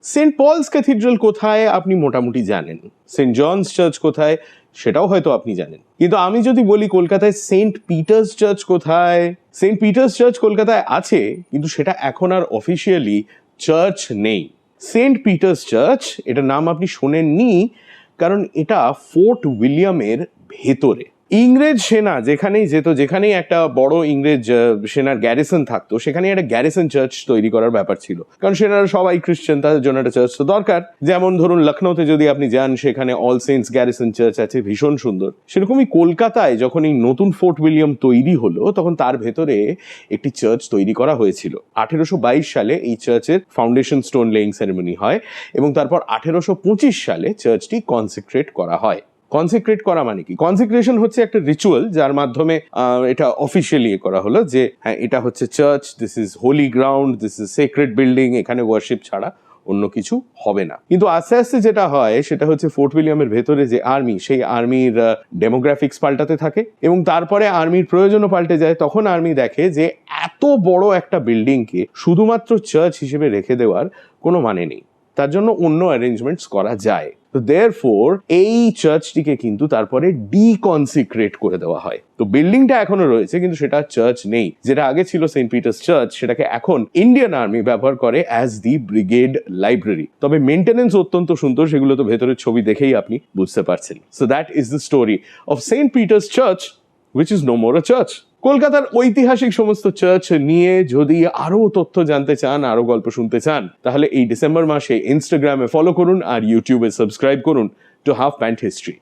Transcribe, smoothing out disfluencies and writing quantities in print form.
Saint Paul's cathedral কোথায় আপনি মোটামুটি জানেন, সেন্ট জনস চার্চ কোথায় সেটাও হয়তো আপনি জানেন, কিন্তু আমি যদি বলি কলকাতায় সেন্ট পিটার্স চার্চ কোথায়, সেন্ট পিটার্স চার্চ কলকাতায় আছে কিন্তু সেটা এখন আর অফিসিয়ালি চার্চ নেই। সেন্ট পিটার্স চার্চ এটার নাম আপনি শোনেননি কারণ এটা ফোর্ট উইলিয়ামের ভেতরে। ইংরেজ সেনা যেখানেই যেত, যেখানেই একটা বড় ইংরেজ সেনার গ্যারিসন থাকতো, সেখানে একটা গ্যারিসন চার্চ তৈরি করার ব্যাপার ছিল, কারণ সেনারা সবাই খ্রিস্টান, তাদের জন্য একটা চার্চ তো দরকার। যেমন ধরুন লখনৌতে যদি আপনি যান, সেখানে অল সেন্টস গ্যারিসন চার্চ আছে, ভীষণ সুন্দর। সেরকমই কলকাতায় যখন এই নতুন ফোর্ট উইলিয়াম তৈরি হলো, তখন তার ভেতরে একটি চার্চ তৈরি করা হয়েছিল। 1822 সালে এই চার্চের ফাউন্ডেশন স্টোন লেইং সেরেমনি হয় এবং তারপর 1825 সালে চার্চটি কনসেক্রেট করা হয়। কনসেক্রেট করা মানে কি? কনসেক্রেশন হচ্ছে একটা রিচুয়াল যার মাধ্যমে এটা অফিসিয়ালি করা হলো যে হ্যাঁ এটা হচ্ছে church, this is holy ground, this is sacred building, এখানে ওয়ার্শিপ ছাড়া অন্য কিছু হবে না। কিন্তু আস্তে আস্তে যেটা হয় সেটা হচ্ছে ফোর্ট উইলিয়ামের ভেতরে যে আর্মি, সেই আর্মির ডেমোগ্রাফিক্স পাল্টাতে থাকে এবং তারপরে আর্মির প্রয়োজনও পাল্টে যায়। তখন আর্মি দেখে যে এত বড় একটা বিল্ডিংকে শুধুমাত্র চার্চ হিসেবে রেখে দেওয়ার কোনো মানে নেই, তার জন্য অন্য অ্যারেঞ্জমেন্টস করা যায়। তো দেয়ারফোর এই চার্চটিকে কিন্তু তারপরে ডিকনসিক্রেট করে দেওয়া হয়। তো বিল্ডিংটা এখনো রয়েছে কিন্তু সেটা চার্চ নেই। যেটা আগে ছিল সেন্ট পিটার্স চার্চ, সেটাকে এখন ইন্ডিয়ান আর্মি ব্যবহার করে অ্যাজ দি ব্রিগেড লাইব্রেরি। তবে মেনটেনেন্স অত্যন্ত সুন্দর, সেগুলো তো ভেতরের ছবি দেখেই আপনি বুঝতে পারছেন। So that is the story of saint Peter's church which is no more a church. কলকাতার ঐতিহাসিক সমস্ত চার্চ নিয়ে যদি আরো তথ্য জানতে চান, আরো গল্প শুনতে চান, তাহলে এই ডিসেম্বর মাসে ইনস্টাগ্রামে ফলো করুন আর ইউটিউবে সাবস্ক্রাইব করুন টু হাফ প্যান্ট হিস্ট্রি।